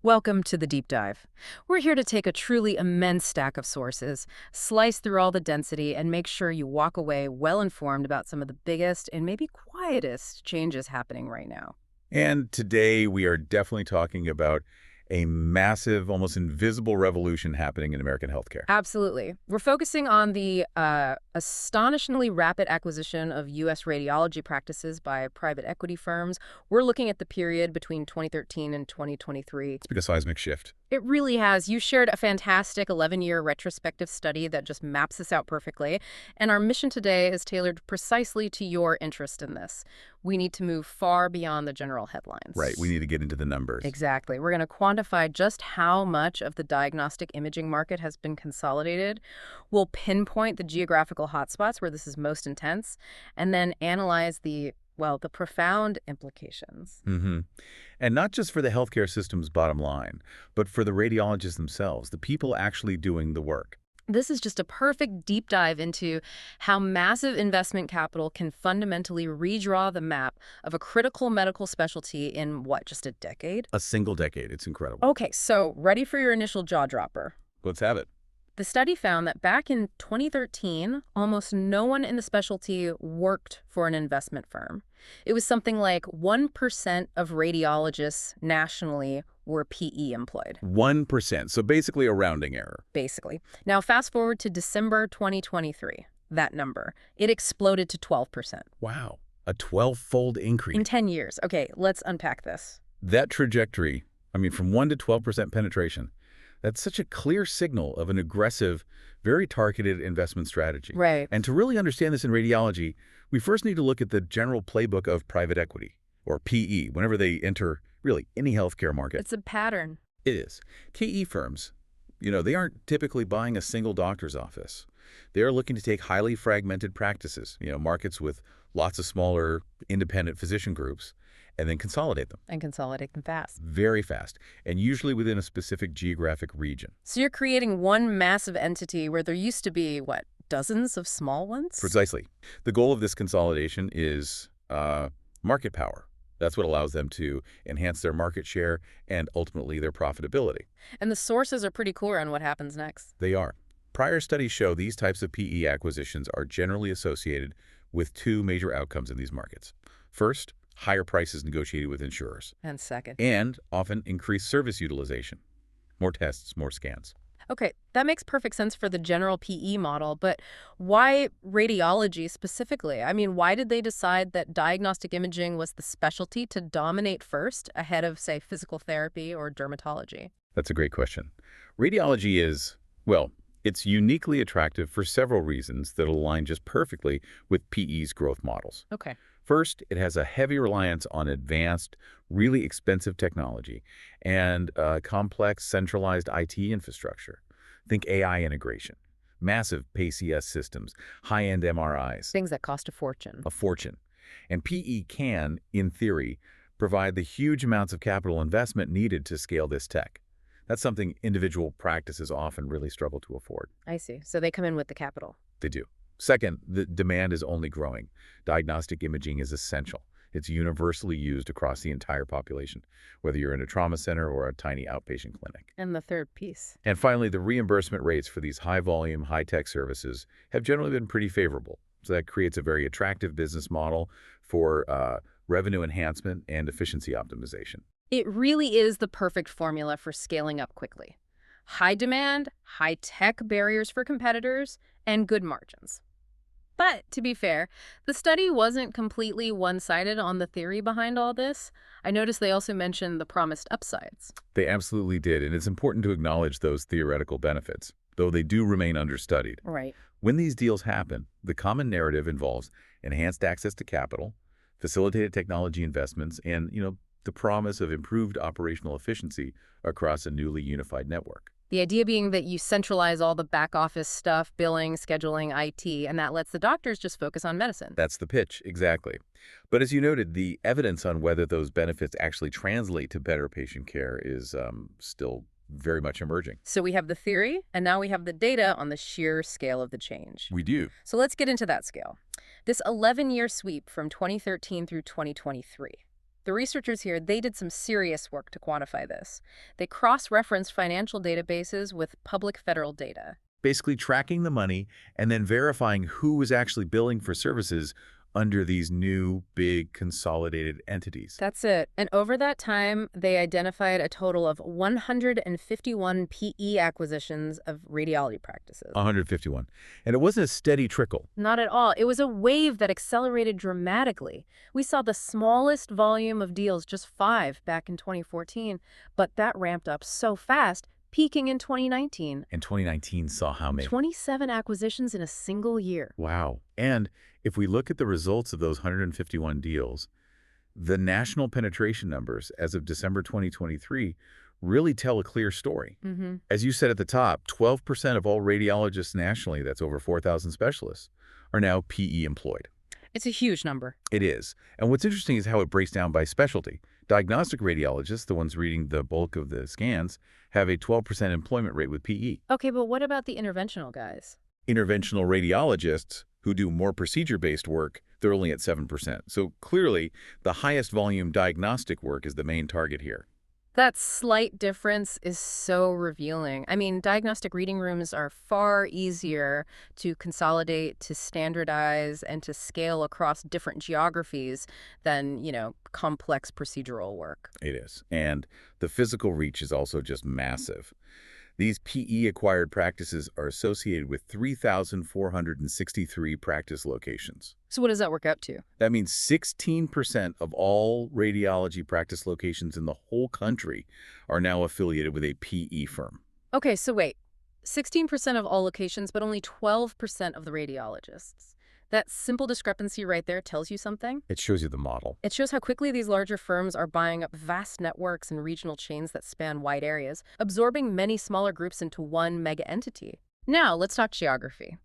Welcome to the Deep Dive. We're here to take a truly immense stack of sources, slice through all the density, and make sure you walk away well-informed about some of the biggest and maybe quietest changes happening right now. And today we are definitely talking about a massive, almost invisible revolution happening in American healthcare. Absolutely. We're focusing on the astonishingly rapid acquisition of U.S. radiology practices by private equity firms. We're looking at the period between 2013 and 2023. It's been a seismic shift. It really has. You shared a fantastic 11-year retrospective study that just maps this out perfectly. And our mission today is tailored precisely to your interest in this. We need to move far beyond the general headlines. Right. We need to get into the numbers. Exactly. We're going to quantify just how much of the diagnostic imaging market has been consolidated. We'll pinpoint the geographical hotspots where this is most intense, and then analyze the profound implications. And not just for the healthcare system's bottom line, but for the radiologists themselves, the people actually doing the work. This is just a perfect deep dive into how massive investment capital can fundamentally redraw the map of a critical medical specialty in, just a decade? A single decade. It's incredible. Okay, so ready for your initial jaw dropper. Let's have it. The study found that back in 2013, almost no one in the specialty worked for an investment firm. It was something like 1% of radiologists nationally were PE employed. 1%. So basically a rounding error. Basically. Now, fast forward to December 2023. That number, it exploded to 12%. Wow. A 12-fold increase. In 10 years. Okay, let's unpack this. That trajectory, from 1 to 12% penetration, that's such a clear signal of an aggressive, very targeted investment strategy. Right. And to really understand this in radiology, we first need to look at the general playbook of private equity, or PE, whenever they enter really any healthcare market. It's a pattern. It is. KE firms, they aren't typically buying a single doctor's office. They are looking to take highly fragmented practices, markets with lots of smaller independent physician groups, and then consolidate them. And consolidate them fast. Very fast, and usually within a specific geographic region. So you're creating one massive entity where there used to be, dozens of small ones? Precisely. The goal of this consolidation is market power. That's what allows them to enhance their market share and ultimately their profitability. And the sources are pretty clear on what happens next. They are. Prior studies show these types of PE acquisitions are generally associated with two major outcomes in these markets. First, higher prices negotiated with insurers. And second. And often increased service utilization. More tests, more scans. Okay, that makes perfect sense for the general PE model, but why radiology specifically? Why did they decide that diagnostic imaging was the specialty to dominate first ahead of, say, physical therapy or dermatology? That's a great question. Radiology is, it's uniquely attractive for several reasons that align just perfectly with PE's growth models. Okay. First, it has a heavy reliance on advanced, really expensive technology and complex centralized IT infrastructure. Think AI integration, massive PACS systems, high-end MRIs. Things that cost a fortune. A fortune. And PE can, in theory, provide the huge amounts of capital investment needed to scale this tech. That's something individual practices often really struggle to afford. I see. So they come in with the capital. They do. Second, the demand is only growing. Diagnostic imaging is essential. It's universally used across the entire population, whether you're in a trauma center or a tiny outpatient clinic. And the third piece. And finally, the reimbursement rates for these high-volume, high-tech services have generally been pretty favorable. So that creates a very attractive business model for revenue enhancement and efficiency optimization. It really is the perfect formula for scaling up quickly. High demand, high-tech barriers for competitors, and good margins. But, to be fair, the study wasn't completely one-sided on the theory behind all this. I noticed they also mentioned the promised upsides. They absolutely did, and it's important to acknowledge those theoretical benefits, though they do remain understudied. Right. When these deals happen, the common narrative involves enhanced access to capital, facilitated technology investments, and, the promise of improved operational efficiency across a newly unified network. The idea being that you centralize all the back office stuff, billing, scheduling, IT, and that lets the doctors just focus on medicine. That's the pitch, exactly. But as you noted, the evidence on whether those benefits actually translate to better patient care is still very much emerging. So we have the theory, and now we have the data on the sheer scale of the change. We do. So let's get into that scale. This 11-year sweep from 2013 through 2023. The researchers here, they did some serious work to quantify this. They cross-referenced financial databases with public federal data. Basically tracking the money and then verifying who was actually billing for services under these new, big, consolidated entities. That's it. And over that time, they identified a total of 151 PE acquisitions of radiology practices. 151. And it wasn't a steady trickle. Not at all. It was a wave that accelerated dramatically. We saw the smallest volume of deals, just 5, back in 2014, but that ramped up so fast, peaking in 2019. And 2019 saw how many? 27 acquisitions in a single year. Wow. And if we look at the results of those 151 deals, the national penetration numbers as of December 2023 really tell a clear story. As you said at the top, 12% of all radiologists nationally, that's over 4,000 specialists, are now PE employed. It's a huge number. It is. And what's interesting is how it breaks down by specialty. Diagnostic radiologists, the ones reading the bulk of the scans, have a 12% employment rate with PE. Okay, but what about the interventional guys? Interventional radiologists, who do more procedure-based work, they're only at 7%. So clearly, the highest volume diagnostic work is the main target here. That slight difference is so revealing. I mean, diagnostic reading rooms are far easier to consolidate, to standardize, and to scale across different geographies than, complex procedural work. It is. And the physical reach is also just massive. These PE-acquired practices are associated with 3,463 practice locations. So what does that work out to? That means 16% of all radiology practice locations in the whole country are now affiliated with a PE firm. Okay, so wait. 16% of all locations, but only 12% of the radiologists. That simple discrepancy right there tells you something. It shows you the model. It shows how quickly these larger firms are buying up vast networks and regional chains that span wide areas, absorbing many smaller groups into one mega entity. Now, let's talk geography.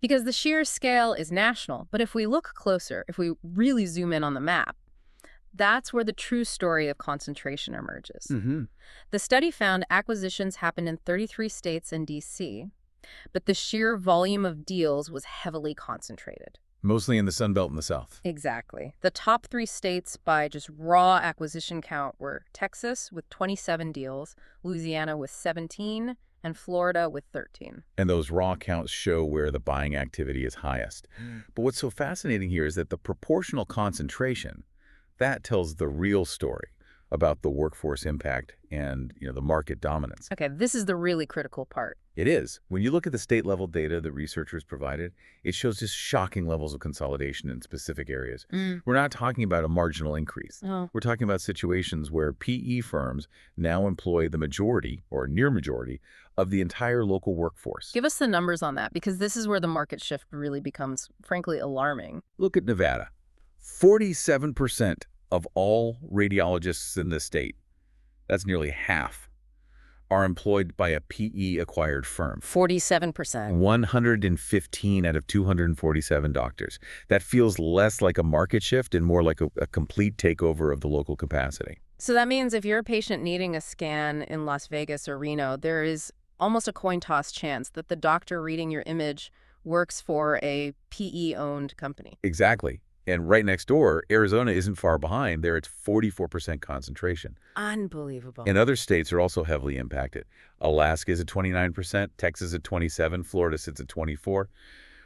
Because the sheer scale is national, but if we look closer, if we really zoom in on the map, that's where the true story of concentration emerges. The study found acquisitions happened in 33 states and D.C., but the sheer volume of deals was heavily concentrated. Mostly in the Sun Belt in the South. Exactly. The top 3 states by just raw acquisition count were Texas with 27 deals, Louisiana with 17, and Florida with 13. And those raw counts show where the buying activity is highest. But what's so fascinating here is that the proportional concentration, that tells the real story about the workforce impact and, the market dominance. Okay, this is the really critical part. It is. When you look at the state-level data that researchers provided, it shows just shocking levels of consolidation in specific areas. We're not talking about a marginal increase. We're talking about situations where PE firms now employ the majority, or near majority, of the entire local workforce. Give us the numbers on that, because this is where the market shift really becomes, frankly, alarming. Look at Nevada. 47% of all radiologists in the state, that's nearly half, are employed by a PE-acquired firm. 47%. 115 out of 247 doctors. That feels less like a market shift and more like a complete takeover of the local capacity. So that means if you're a patient needing a scan in Las Vegas or Reno, there is almost a coin toss chance that the doctor reading your image works for a PE-owned company. Exactly. And right next door, Arizona isn't far behind. There it's 44% concentration. Unbelievable. And other states are also heavily impacted. Alaska is at 29%, Texas at 27%, Florida sits at 24%.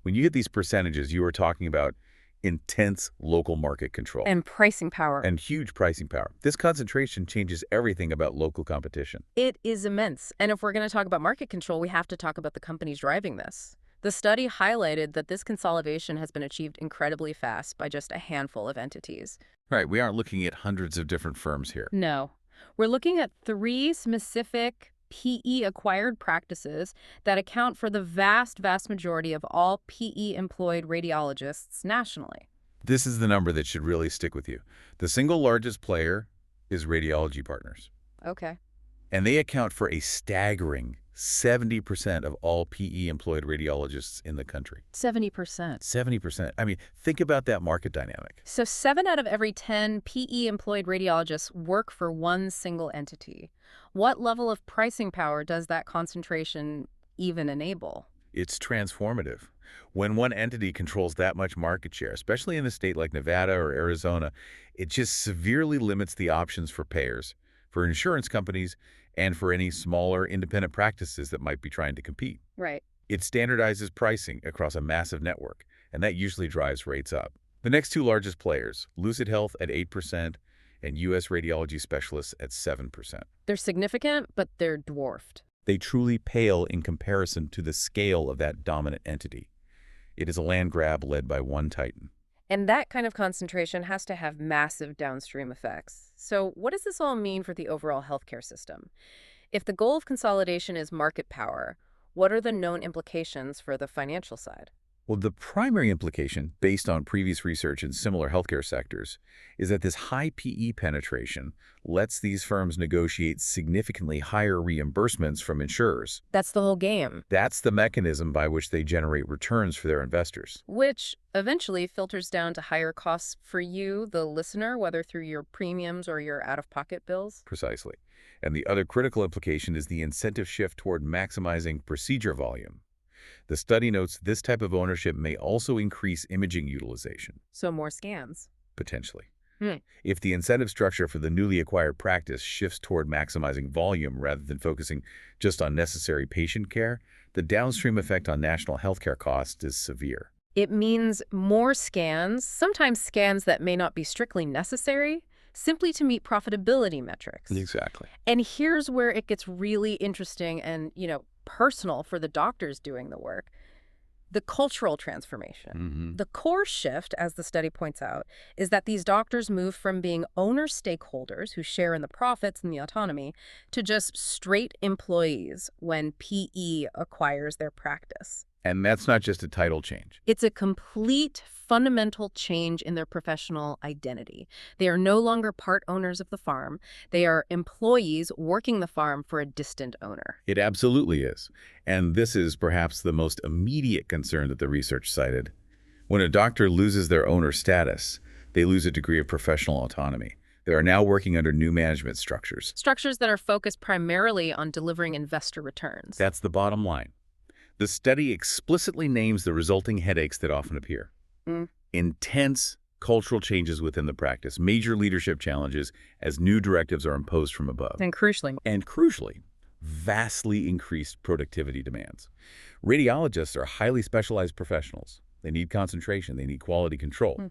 When you hit these percentages, you are talking about intense local market control. And pricing power. And huge pricing power. This concentration changes everything about local competition. It is immense. And if we're going to talk about market control, we have to talk about the companies driving this. The study highlighted that this consolidation has been achieved incredibly fast by just a handful of entities. Right, we aren't looking at hundreds of different firms here. No. We're looking at 3 specific PE-acquired practices that account for the vast majority of all PE-employed radiologists nationally. This is the number that should really stick with you. The single largest player is Radiology Partners. Okay. And they account for a staggering 70% of all PE-employed radiologists in the country. 70%. 70%. I mean, think about that market dynamic. So 7 out of every 10 PE-employed radiologists work for one single entity. What level of pricing power does that concentration even enable? It's transformative. When one entity controls that much market share, especially in a state like Nevada or Arizona, it just severely limits the options for payers, for insurance companies, and for any smaller independent practices that might be trying to compete. Right. It standardizes pricing across a massive network, and that usually drives rates up. The next two largest players, Lucid Health at 8% and U.S. Radiology Specialists at 7%. They're significant, but they're dwarfed. They truly pale in comparison to the scale of that dominant entity. It is a land grab led by one titan. And that kind of concentration has to have massive downstream effects. So what does this all mean for the overall healthcare system? If the goal of consolidation is market power, what are the known implications for the financial side? Well, the primary implication, based on previous research in similar healthcare sectors, is that this high PE penetration lets these firms negotiate significantly higher reimbursements from insurers. That's the whole game, That's the mechanism by which they generate returns for their investors. which eventually filters down to higher costs for you, the listener, whether through your premiums or your out-of-pocket bills. Precisely. And the other critical implication is the incentive shift toward maximizing procedure volume. The study notes this type of ownership may also increase imaging utilization, So more scans. potentially. Hmm. If the incentive structure for the newly acquired practice shifts toward maximizing volume rather than focusing just on necessary patient care, the downstream effect on national healthcare costs is severe. It means more scans, sometimes scans that may not be strictly necessary, simply to meet profitability metrics. Exactly. And here's where it gets really interesting and, personal for the doctors doing the work. The cultural transformation. The core shift, as the study points out, is that these doctors move from being owner stakeholders who share in the profits and the autonomy to just straight employees when PE acquires their practice. And that's not just a title change. It's a complete fundamental change in their professional identity. They are no longer part owners of the farm. They are employees working the farm for a distant owner. It absolutely is. And this is perhaps the most immediate concern that the research cited. When a doctor loses their owner status, they lose a degree of professional autonomy. They are now working under new management structures. Structures that are focused primarily on delivering investor returns. That's the bottom line. The study explicitly names the resulting headaches that often appear. Intense cultural changes within the practice, major leadership challenges as new directives are imposed from above. And crucially, vastly increased productivity demands. Radiologists are highly specialized professionals. They need concentration, they need quality control.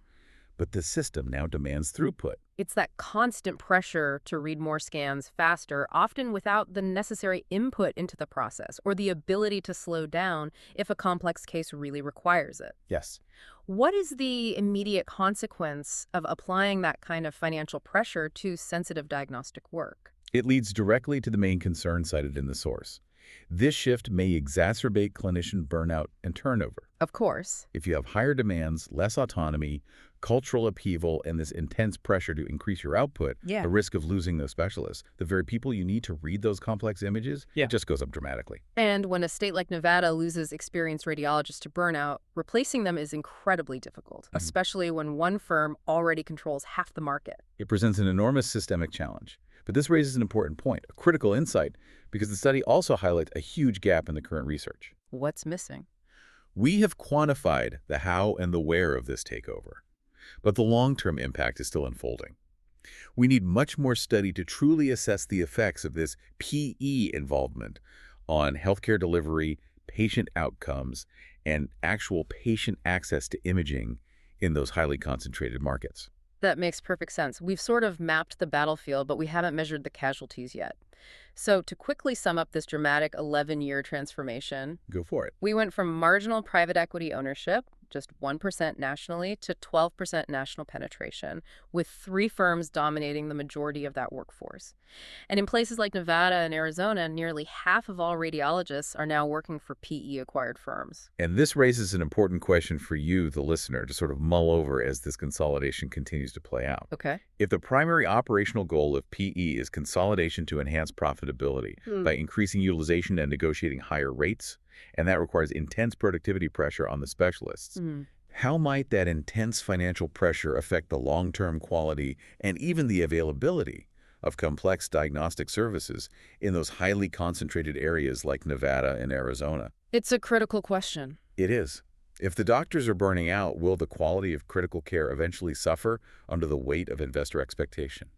But the system now demands throughput. it's that constant pressure to read more scans faster, often without the necessary input into the process or the ability to slow down if a complex case really requires it. Yes. What is the immediate consequence of applying that kind of financial pressure to sensitive diagnostic work? It leads directly to the main concern cited in the source. This shift may exacerbate clinician burnout and turnover. Of course. If you have higher demands, less autonomy, cultural upheaval, and this intense pressure to increase your output, the risk of losing those specialists, the very people you need to read those complex images, it just goes up dramatically. And when a state like Nevada loses experienced radiologists to burnout, replacing them is incredibly difficult, especially when one firm already controls half the market. It presents an enormous systemic challenge. But this raises an important point, a critical insight, because the study also highlights a huge gap in the current research. What's missing? We have quantified the how and the where of this takeover, but the long-term impact is still unfolding. We need much more study to truly assess the effects of this PE involvement on healthcare delivery, patient outcomes, and actual patient access to imaging in those highly concentrated markets. That makes perfect sense. We've sort of mapped the battlefield, but we haven't measured the casualties yet. So to quickly sum up this dramatic 11-year transformation, Go for it. we went from marginal private equity ownership, just 1% nationally, to 12% national penetration, with 3 firms dominating the majority of that workforce. And in places like Nevada and Arizona, nearly half of all radiologists are now working for PE-acquired firms. And this raises an important question for you, the listener, to sort of mull over as this consolidation continues to play out. Okay. If the primary operational goal of PE is consolidation to enhance profitability by increasing utilization and negotiating higher rates, and that requires intense productivity pressure on the specialists, how might that intense financial pressure affect the long-term quality and even the availability of complex diagnostic services in those highly concentrated areas like Nevada and Arizona? It's a critical question. It is. If the doctors are burning out, will the quality of critical care eventually suffer under the weight of investor expectation?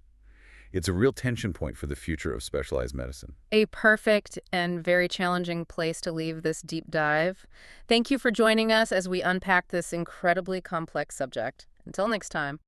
It's a real tension point for the future of specialized medicine. A perfect and very challenging place to leave this deep dive. Thank you for joining us as we unpack this incredibly complex subject. Until next time.